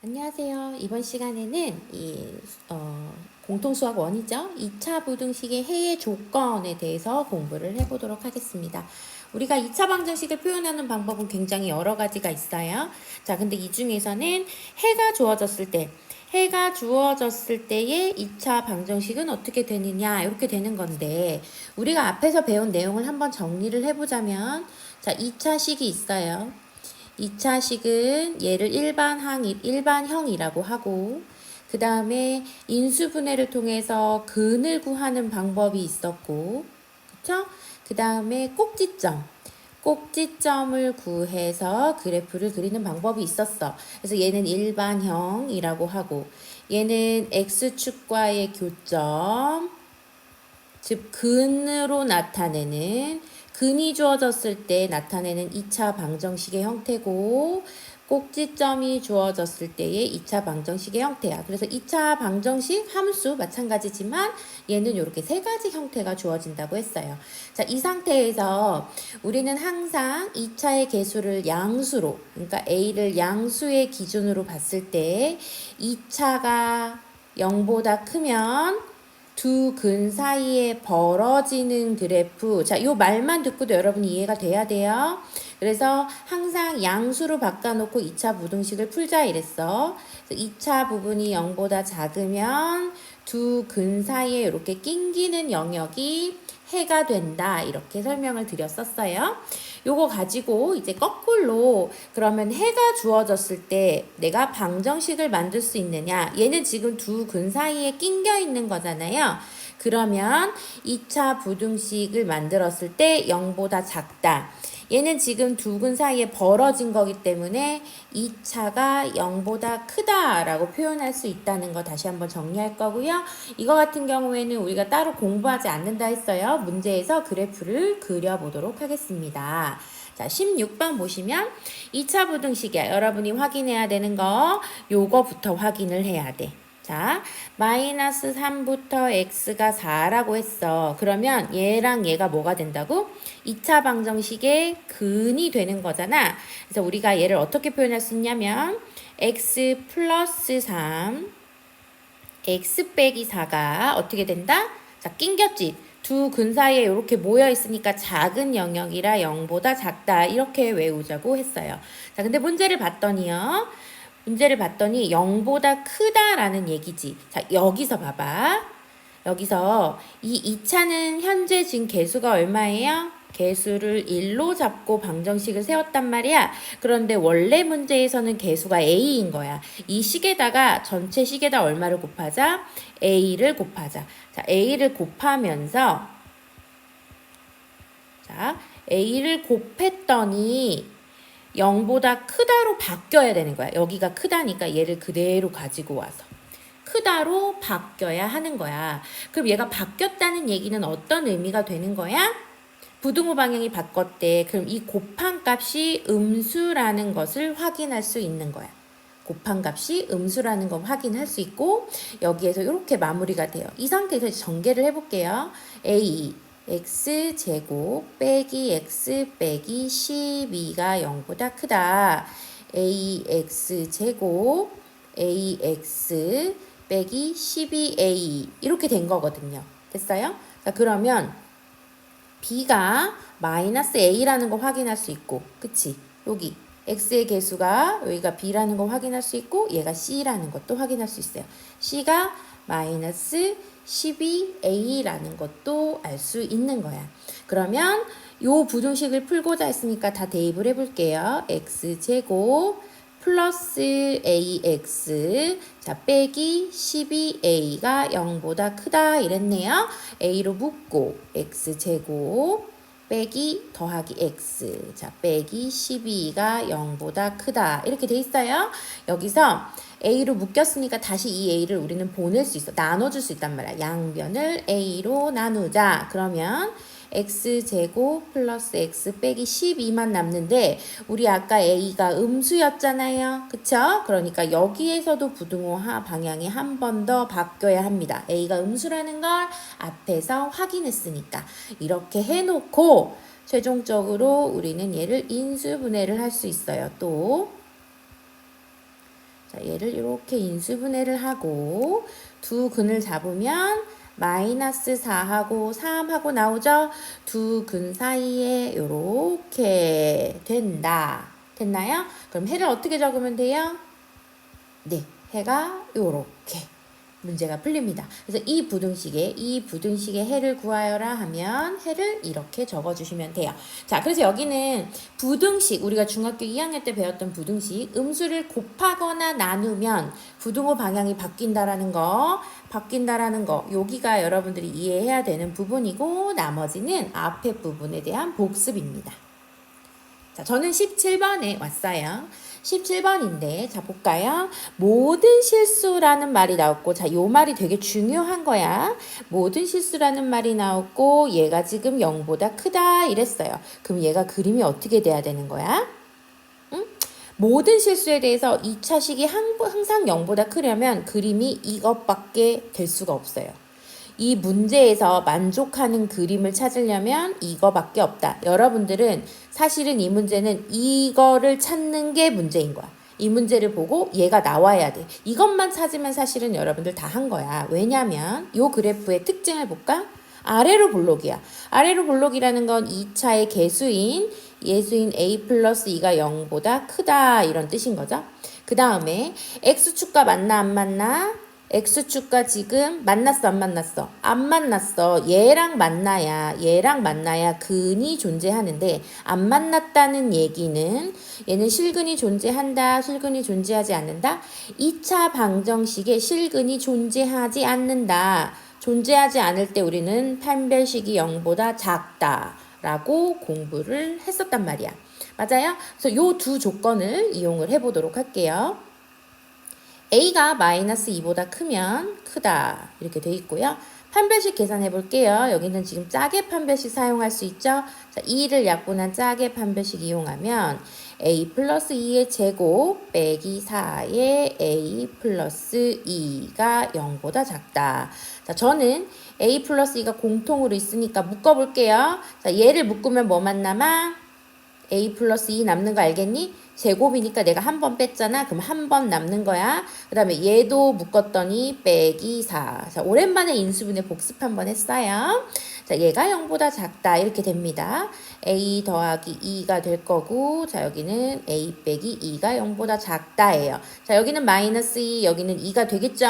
안녕하세요. 이번 시간에는 공통수학 원이죠. 2차 부등식의 해의 조건에 대해서 공부를 해보도록 하겠습니다. 우리가 2차 방정식을 표현하는 방법은 굉장히 여러 가지가 있어요. 자, 근데 이 중에서는 해가 주어졌을 때의 2차 방정식은 어떻게 되느냐, 이렇게 되는 건데, 우리가 앞에서 배운 내용을 한번 정리를 해보자면, 자, 2차식이 있어요. 2차식은 얘를 일반형이라고 하고, 그 다음에 인수분해를 통해서 근을 구하는 방법이 있었고, 그쵸? 그 다음에 꼭지점을 구해서 그래프를 그리는 방법이 있었어. 그래서 얘는 일반형이라고 하고, 얘는 x축과의 교점, 즉 근으로 나타내는 근이 주어졌을 때 나타내는 2차 방정식의 형태고, 꼭지점이 주어졌을 때의 2차 방정식의 형태야. 그래서 2차 방정식 함수 마찬가지지만 얘는 이렇게 세 가지 형태가 주어진다고 했어요. 자, 이 상태에서 우리는 항상 2차의 개수를 양수로, 그러니까 a를 양수의 기준으로 봤을 때 2차가 0보다 크면 두 근 사이에 벌어지는 그래프. 자, 요 말만 듣고도 여러분이 이해가 돼야 돼요. 그래서 항상 양수로 바꿔놓고 2차 부등식을 풀자 이랬어. 2차 부분이 0보다 작으면 두 근 사이에 이렇게 낑기는 영역이 해가 된다. 이렇게 설명을 드렸었어요. 요거 가지고 이제 거꾸로 그러면 해가 주어졌을 때 내가 방정식을 만들 수 있느냐? 얘는 지금 두 근 사이에 낑겨 있는 거잖아요. 그러면 2차 부등식을 만들었을 때 0보다 작다. 얘는 지금 두 근 사이에 벌어진 거기 때문에 2차가 0보다 크다라고 표현할 수 있다는 거 다시 한번 정리할 거고요. 이거 같은 경우에는 우리가 따로 공부하지 않는다 했어요. 문제에서 그래프를 그려보도록 하겠습니다. 자, 16번 보시면 2차 부등식이야. 여러분이 확인해야 되는 거 요거부터 확인을 해야 돼. 자, 마이너스 3부터 x가 4라고 했어. 그러면 얘랑 얘가 뭐가 된다고? 2차 방정식의 근이 되는 거잖아. 그래서 우리가 얘를 어떻게 표현할 수 있냐면 x 플러스 3, x 빼기 4가 어떻게 된다? 자, 낑겼지? 두 근 사이에 이렇게 모여 있으니까 작은 영역이라 0보다 작다. 이렇게 외우자고 했어요. 자, 근데 문제를 봤더니요. 0보다 크다라는 얘기지. 자, 여기서 봐봐. 여기서 이 2차는 현재 지금 개수가 얼마예요? 개수를 1로 잡고 방정식을 세웠단 말이야. 그런데 원래 문제에서는 개수가 a인 거야. 이 식에다가 전체 식에다 얼마를 곱하자? a를 곱하자. 자, a를 곱하면서 자, a를 곱했더니 0보다 크다로 바뀌어야 되는 거야. 여기가 크다니까 얘를 그대로 가지고 와서 크다로 바뀌어야 하는 거야. 그럼 얘가 바뀌었다는 얘기는 어떤 의미가 되는 거야? 부등호 방향이 바뀌었대. 그럼 이 곱한 값이 음수라는 것을 확인할 수 있는 거야. 곱한 값이 음수라는 걸 확인할 수 있고 여기에서 이렇게 마무리가 돼요. 이 상태에서 전개를 해볼게요. a x제곱 빼기 x 빼기 12가 0보다 크다. ax제곱 ax 빼기 12a 이렇게 된 거거든요. 됐어요? 자, 그러면 b가 마이너스 a라는 거 확인할 수 있고, 그치? 여기 x의 개수가 여기가 b라는 거 확인할 수 있고 얘가 c라는 것도 확인할 수 있어요. c가 마이너스 12a라는 것도 알 수 있는 거야. 그러면 요 부등식을 풀고자 했으니까 다 대입을 해볼게요. x제곱 플러스 ax 자 빼기 12a가 0보다 크다 이랬네요. a로 묶고 x제곱 빼기 더하기 x 자 빼기 12가 0보다 크다 이렇게 돼 있어요. 여기서 a로 묶였으니까 다시 이 a를 우리는 보낼 수 있어. 나눠줄 수 있단 말이야. 양변을 a로 나누자. 그러면 x제곱 플러스 x 빼기 12만 남는데 우리 아까 a가 음수였잖아요. 그쵸? 그러니까 여기에서도 부등호 방향이 한 번 더 바뀌어야 합니다. a가 음수라는 걸 앞에서 확인했으니까 이렇게 해놓고 최종적으로 우리는 얘를 인수분해를 할 수 있어요. 또 자, 얘를 이렇게 인수분해를 하고 두 근을 잡으면 마이너스 4하고 3하고 나오죠? 두 근 사이에 이렇게 된다. 됐나요? 그럼 해를 어떻게 적으면 돼요? 네, 해가 요렇게 문제가 풀립니다. 그래서 이 부등식의 해를 구하여라 하면 해를 이렇게 적어주시면 돼요. 자, 그래서 여기는 부등식, 우리가 중학교 2학년 때 배웠던 부등식, 음수를 곱하거나 나누면 부등호 방향이 바뀐다라는 거, 여기가 여러분들이 이해해야 되는 부분이고, 나머지는 앞에 부분에 대한 복습입니다. 자, 저는 17번에 왔어요. 17번인데, 자, 볼까요? 모든 실수라는 말이 나왔고, 자, 요 말이 되게 중요한 거야. 모든 실수라는 말이 나왔고, 얘가 지금 0보다 크다 이랬어요. 그럼 얘가 그림이 어떻게 돼야 되는 거야? 응? 모든 실수에 대해서 2차식이 항상 0보다 크려면 그림이 이것밖에 될 수가 없어요. 이 문제에서 만족하는 그림을 찾으려면 이거밖에 없다. 여러분들은 사실은 이 문제는 이거를 찾는 게 문제인 거야. 이 문제를 보고 얘가 나와야 돼. 이것만 찾으면 사실은 여러분들 다 한 거야. 왜냐면 요 그래프의 특징을 볼까? 아래로 볼록이야. 아래로 볼록이라는 건 2차의 예수인 a 플러스 2가 0보다 크다 이런 뜻인 거죠. 그 다음에 x축과 만나 안 만나? X축과 지금 만났어 안 만났어? 안 만났어. 얘랑 만나야 근이 존재하는데 안 만났다는 얘기는 얘는 실근이 존재한다, 실근이 존재하지 않는다? 2차 방정식에 실근이 존재하지 않는다. 존재하지 않을 때 우리는 판별식이 0보다 작다라고 공부를 했었단 말이야. 맞아요? 그래서 요 두 조건을 이용을 해보도록 할게요. A가 마이너스 2보다 크면 크다 이렇게 돼 있고요. 판별식 계산해 볼게요. 여기는 지금 짝의 판별식 사용할 수 있죠. 자, 2를 약분한 짝의 판별식 이용하면 A 플러스 2의 제곱 빼기 4의 A 플러스 2가 0보다 작다. 자, 저는 A 플러스 2가 공통으로 있으니까 묶어볼게요. 자, 얘를 묶으면 뭐만 남아? A 플러스 2 남는 거 알겠니? 제곱이니까 내가 한 번 뺐잖아. 그럼 한 번 남는 거야. 그 다음에 얘도 묶었더니 빼기 4. 자, 오랜만에 인수분해 복습 한번 했어요. 자, 얘가 0보다 작다. 이렇게 됩니다. A 더하기 2가 될 거고, 자, 여기는 A 빼기 2가 0보다 작다예요. 자, 여기는 마이너스 2, 여기는 2가 되겠죠?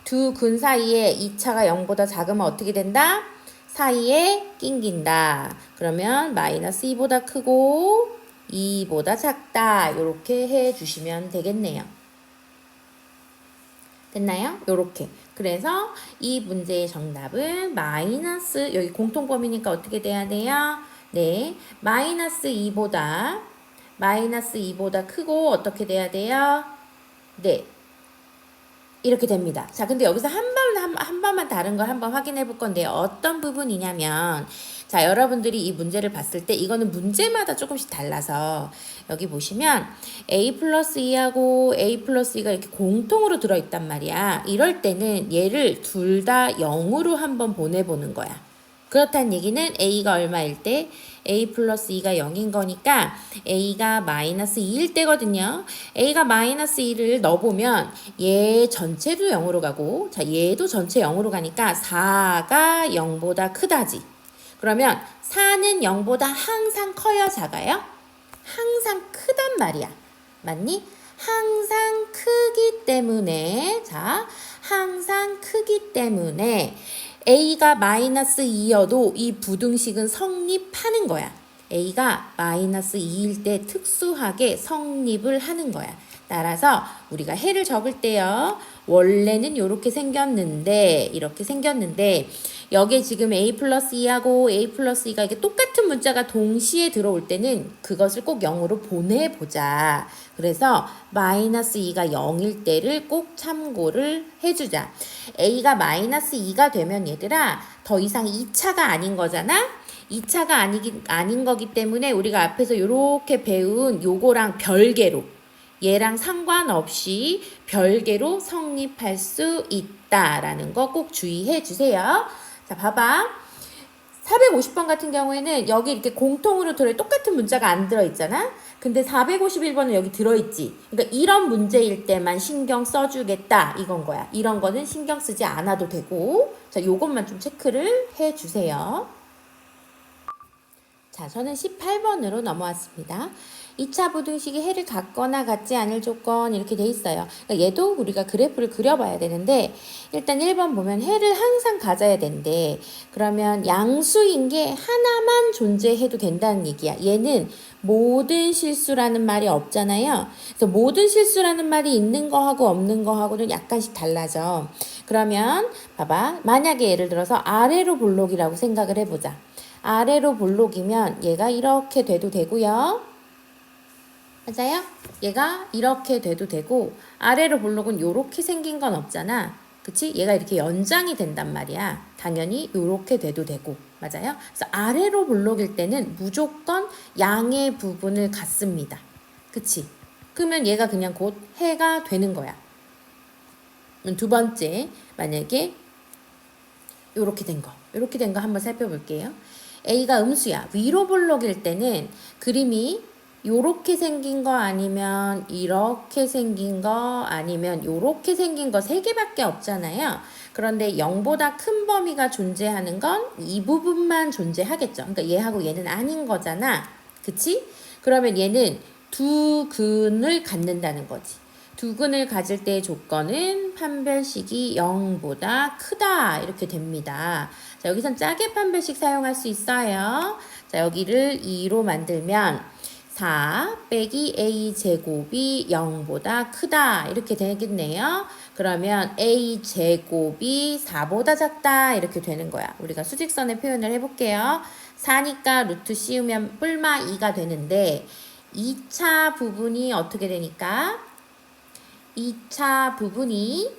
두 근 사이에 2차가 0보다 작으면 어떻게 된다? 사이에 낑긴다. 그러면 마이너스 2보다 크고 2보다 작다. 이렇게 해주시면 되겠네요. 됐나요? 요렇게. 그래서 이 문제의 정답은 마이너스, 여기 공통범위니까 어떻게 돼야 돼요? 네. 마이너스 2보다 크고 어떻게 돼야 돼요? 네. 이렇게 됩니다. 자, 근데 여기서 한 번만 다른 걸 한번 확인해 볼 건데요. 어떤 부분이냐면, 자, 여러분들이 이 문제를 봤을 때 이거는 문제마다 조금씩 달라서 여기 보시면 A 플러스 2하고 A 플러스 2가 이렇게 공통으로 들어있단 말이야. 이럴 때는 얘를 둘 다 0으로 한번 보내보는 거야. 그렇다는 얘기는 A가 얼마일 때? A 플러스 2가 0인 거니까 A가 마이너스 2일 때거든요. A가 마이너스 2를 넣어보면 얘 전체도 0으로 가고, 자, 얘도 전체 0으로 가니까 4가 0보다 크다지. 그러면 4는 0보다 항상 커요, 작아요? 항상 크단 말이야. 맞니? 항상 크기 때문에, 자, 항상 크기 때문에 A가 마이너스 2여도 이 부등식은 성립하는 거야. A가 마이너스 2일 때 특수하게 성립을 하는 거야. 따라서 우리가 해를 적을 때요. 원래는 이렇게 생겼는데 여기에 지금 A 플러스 2하고 A 플러스 2가 이게 똑같은 문자가 동시에 들어올 때는 그것을 꼭 0으로 보내보자. 그래서 마이너스 2가 0일 때를 꼭 참고를 해주자. A가 마이너스 2가 되면 얘들아 더 이상 2차가 아닌 거잖아. 2차가 아닌 거기 때문에 우리가 앞에서 이렇게 배운 요거랑 별개로 얘랑 상관없이 별개로 성립할 수 있다라는 거 꼭 주의해 주세요. 자, 봐봐. 450번 같은 경우에는 여기 이렇게 공통으로 똑같은 문자가 안 들어있잖아. 근데 451번은 여기 들어있지. 그러니까 이런 문제일 때만 신경 써주겠다 이건 거야. 이런 거는 신경 쓰지 않아도 되고. 자, 요것만 좀 체크를 해주세요. 자, 저는 18번으로 넘어왔습니다. 2차 부등식이 해를 갖거나 갖지 않을 조건 이렇게 돼 있어요. 그러니까 얘도 우리가 그래프를 그려봐야 되는데 일단 1번 보면 해를 항상 가져야 된대. 그러면 양수인 게 하나만 존재해도 된다는 얘기야. 얘는 모든 실수라는 말이 없잖아요. 그래서 모든 실수라는 말이 있는 거하고 없는 거하고는 약간씩 달라져. 그러면 봐봐. 만약에 예를 들어서 아래로 볼록이라고 생각을 해보자. 아래로 볼록이면 얘가 이렇게 돼도 되고요. 맞아요? 얘가 이렇게 돼도 되고 아래로 볼록은 요렇게 생긴 건 없잖아. 그치? 얘가 이렇게 연장이 된단 말이야. 당연히 요렇게 돼도 되고. 맞아요? 그래서 아래로 볼록일 때는 무조건 양의 부분을 갖습니다. 그치? 그러면 얘가 그냥 곧 해가 되는 거야. 두 번째, 만약에 요렇게 된 거. 요렇게 된 거 한번 살펴볼게요. A가 음수야. 위로 볼록일 때는 그림이 요렇게 생긴 거 아니면 이렇게 생긴 거 아니면 요렇게 생긴 거 세 개밖에 없잖아요. 그런데 0보다 큰 범위가 존재하는 건 이 부분만 존재하겠죠. 그러니까 얘하고 얘는 아닌 거잖아. 그치? 그러면 얘는 두 근을 갖는다는 거지. 두 근을 가질 때의 조건은 판별식이 0보다 크다 이렇게 됩니다. 자, 여기선 짜게 판별식 사용할 수 있어요. 자, 여기를 2로 만들면 4 빼기 a 제곱이 0보다 크다 이렇게 되겠네요. 그러면 a 제곱이 4보다 작다 이렇게 되는 거야. 우리가 수직선의 표현을 해볼게요. 4니까 루트 씌우면 뿔마 2가 되는데 2차 부분이 어떻게 되니까 2차 부분이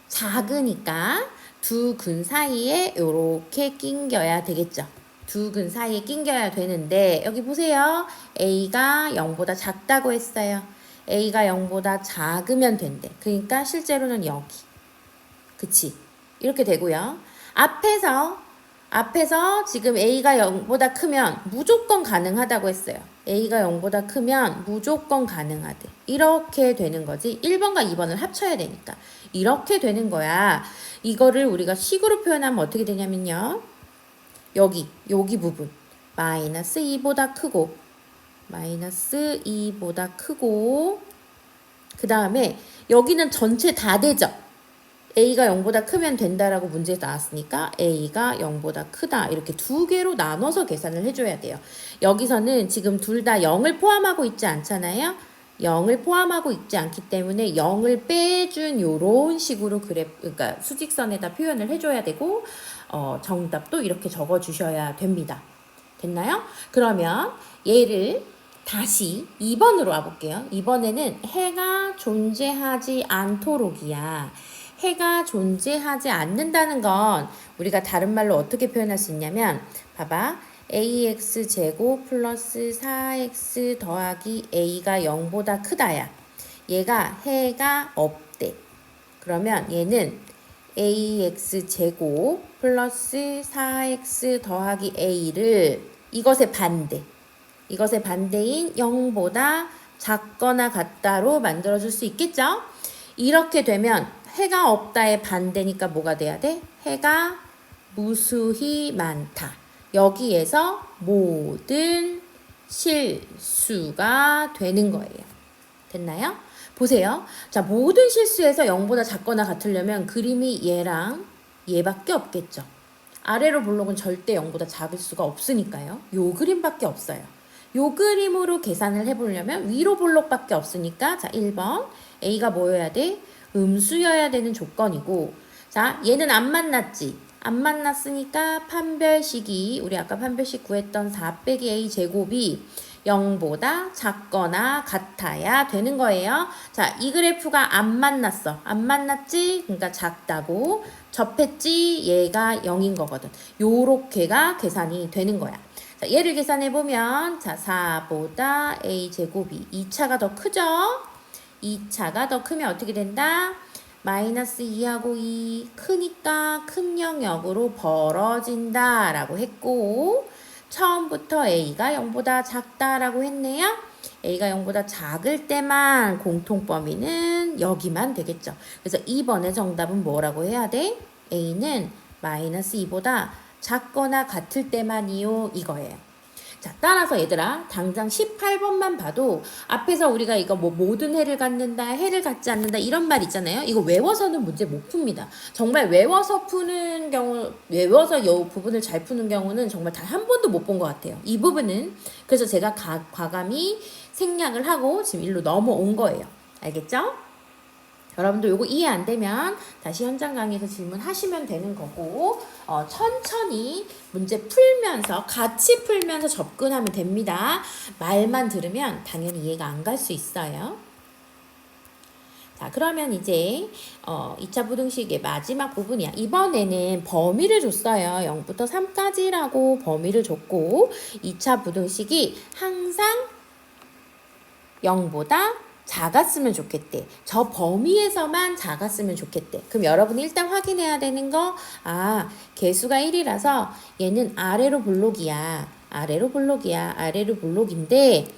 작으니까 두 근 사이에 이렇게 낑겨야 되겠죠. 두 근 사이에 낑겨야 되는데 여기 보세요. A가 0보다 작다고 했어요. A가 0보다 작으면 된대. 그러니까 실제로는 여기. 그치? 이렇게 되고요. 앞에서 지금 A가 0보다 크면 무조건 가능하다고 했어요. A가 0보다 크면 무조건 가능하대. 이렇게 되는 거지. 1번과 2번을 합쳐야 되니까. 이렇게 되는 거야. 이거를 우리가 식으로 표현하면 어떻게 되냐면요. 여기 부분. 마이너스 2보다 크고 마이너스 2보다 크고 그 다음에 여기는 전체 다 되죠. A가 0보다 크면 된다라고 문제에 나왔으니까 A가 0보다 크다 이렇게 두 개로 나눠서 계산을 해줘야 돼요. 여기서는 지금 둘 다 0을 포함하고 있지 않잖아요. 0을 포함하고 있지 않기 때문에 0을 빼준 요런 식으로 그러니까 수직선에다 표현을 해줘야 되고 정답도 이렇게 적어주셔야 됩니다. 됐나요? 그러면 얘를 다시 2번으로 와볼게요. 이번에는 해가 존재하지 않도록이야. 해가 존재하지 않는다는 건 우리가 다른 말로 어떻게 표현할 수 있냐면 봐봐. ax 제곱 플러스 4x 더하기 a가 0보다 크다야. 얘가 해가 없대. 그러면 얘는 ax 제곱 플러스 4x 더하기 a를 이것의 반대인 0보다 작거나 같다로 만들어줄 수 있겠죠? 이렇게 되면 해가 없다의 반대니까 뭐가 돼야 돼? 해가 무수히 많다. 여기에서 모든 실수가 되는 거예요. 됐나요? 보세요. 자, 모든 실수에서 0보다 작거나 같으려면 그림이 얘랑 얘밖에 없겠죠. 아래로 볼록은 절대 0보다 작을 수가 없으니까요. 요 그림밖에 없어요. 요 그림으로 계산을 해보려면 위로 볼록밖에 없으니까 자 1번 A가 뭐여야 돼? 음수여야 되는 조건이고 자 얘는 안 만났지. 안 만났으니까 판별식이 우리 아까 판별식 구했던 4 빼기 A 제곱이 0보다 작거나 같아야 되는 거예요. 자, 이 그래프가 안 만났어. 안 만났지? 그러니까 작다고. 접했지? 얘가 0인 거거든. 요렇게가 계산이 되는 거야. 자, 얘를 계산해보면 자 4보다 A제곱이 2차가 더 크죠? 2차가 더 크면 어떻게 된다? 마이너스 2하고 2 크니까 큰 영역으로 벌어진다 라고 했고 처음부터 a가 0보다 작다라고 했네요. a가 0보다 작을 때만 공통범위는 여기만 되겠죠. 그래서 2번의 정답은 뭐라고 해야 돼? a는 마이너스 2보다 작거나 같을 때만이요. 이거예요. 자, 따라서 얘들아, 당장 18번만 봐도 앞에서 우리가 이거 뭐 모든 해를 갖는다, 해를 갖지 않는다 이런 말 있잖아요. 이거 외워서는 문제 못 풉니다. 정말 외워서 푸는 경우, 외워서 이 부분을 잘 푸는 경우는 정말 단 한 번도 못 본 것 같아요. 이 부분은. 그래서 제가 과감히 생략을 하고 지금 일로 넘어온 거예요. 알겠죠? 여러분들 요거 이해 안 되면 다시 현장 강의에서 질문하시면 되는 거고 천천히 문제 풀면서 같이 풀면서 접근하면 됩니다. 말만 들으면 당연히 이해가 안 갈 수 있어요. 자, 그러면 이제 2차 부등식의 마지막 부분이야. 이번에는 범위를 줬어요. 0부터 3까지라고 범위를 줬고 2차 부등식이 항상 0보다 작았으면 좋겠대. 저 범위에서만 작았으면 좋겠대. 그럼 여러분이 일단 확인해야 되는 거, 개수가 1이라서 얘는 아래로 볼록이야. 아래로 볼록인데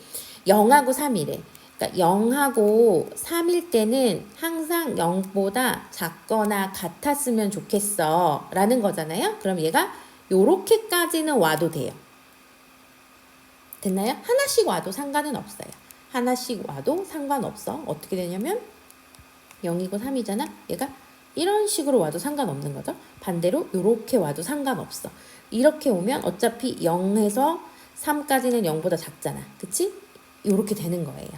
0하고 3이래. 그러니까 0하고 3일 때는 항상 0보다 작거나 같았으면 좋겠어. 라는 거잖아요. 그럼 얘가 요렇게까지는 와도 돼요. 됐나요? 하나씩 와도 상관은 없어요. 하나씩 와도 상관없어. 어떻게 되냐면 0이고 3이잖아. 얘가 이런 식으로 와도 상관없는 거죠. 반대로 이렇게 와도 상관없어. 이렇게 오면 어차피 0에서 3까지는 0보다 작잖아. 그치? 이렇게 되는 거예요.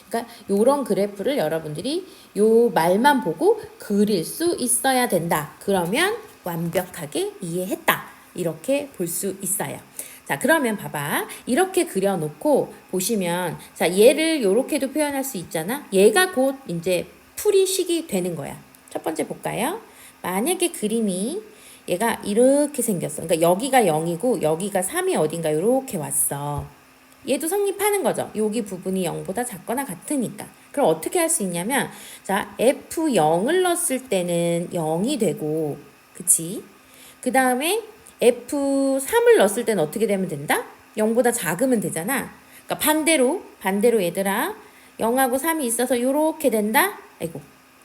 그러니까 이런 그래프를 여러분들이 요 말만 보고 그릴 수 있어야 된다. 그러면 완벽하게 이해했다. 이렇게 볼 수 있어요. 자, 그러면 봐봐. 이렇게 그려놓고 보시면, 자, 얘를 요렇게도 표현할 수 있잖아. 얘가 곧 이제 풀이식이 되는 거야. 첫 번째 볼까요? 만약에 그림이 얘가 이렇게 생겼어. 그러니까 여기가 0이고 여기가 3이 어딘가 이렇게 왔어. 얘도 성립하는 거죠. 여기 부분이 0보다 작거나 같으니까. 그럼 어떻게 할 수 있냐면, 자, F0을 넣었을 때는 0이 되고, 그치? 그 다음에 F3을 넣었을 때는 어떻게 되면 된다? 0보다 작으면 되잖아. 그러니까 반대로 얘들아 0하고 3이 있어서 이렇게 된다? 아이고,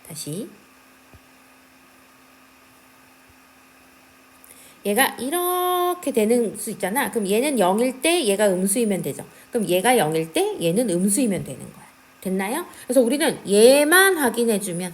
다시. 얘가 이렇게 되는 수 있잖아. 그럼 얘는 0일 때 얘가 음수이면 되죠. 그럼 얘가 0일 때 얘는 음수이면 되는 거야. 됐나요? 그래서 우리는 얘만 확인해주면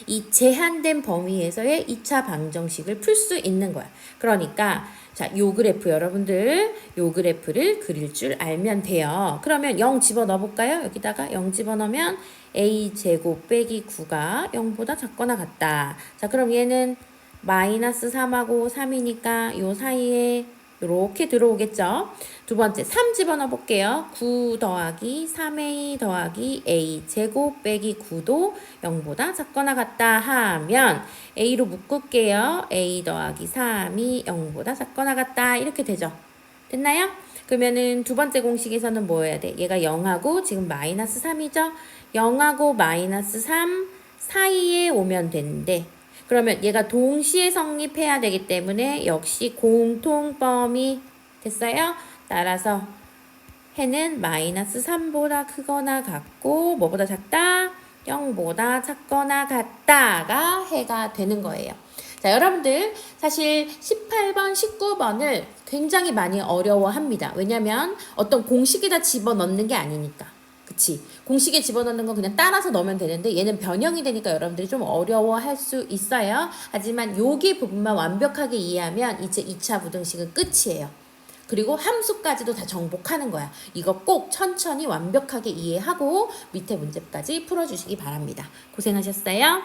이 제한된 범위에서의 2차 방정식을 풀 수 있는 거야. 그러니까 자, 요 그래프 여러분들 요 그래프를 그릴 줄 알면 돼요. 그러면 0 집어넣어 볼까요? 여기다가 0 집어넣으면 a제곱 빼기 9가 0보다 작거나 같다. 자, 그럼 얘는 마이너스 3하고 3이니까 요 사이에 이렇게 들어오겠죠. 두 번째 3 집어넣어 볼게요. 9 더하기 3a 더하기 a 제곱 빼기 9도 0보다 작거나 같다 하면 a로 묶을게요. a 더하기 3이 0보다 작거나 같다 이렇게 되죠. 됐나요? 그러면은 두 번째 공식에서는 뭐 해야 돼? 얘가 0하고 지금 마이너스 3이죠. 0하고 마이너스 3 사이에 오면 되는데 그러면 얘가 동시에 성립해야 되기 때문에 역시 공통범위 됐어요? 따라서 해는 마이너스 3보다 크거나 같고 뭐보다 작다? 0보다 작거나 같다가 해가 되는 거예요. 자, 여러분들 사실 18번, 19번을 굉장히 많이 어려워합니다. 왜냐면 어떤 공식에다 집어넣는 게 아니니까. 그치? 공식에 집어넣는 건 그냥 따라서 넣으면 되는데 얘는 변형이 되니까 여러분들이 좀 어려워할 수 있어요. 하지만 여기 부분만 완벽하게 이해하면 이제 2차 부등식은 끝이에요. 그리고 함수까지도 다 정복하는 거야. 이거 꼭 천천히 완벽하게 이해하고 밑에 문제까지 풀어주시기 바랍니다. 고생하셨어요.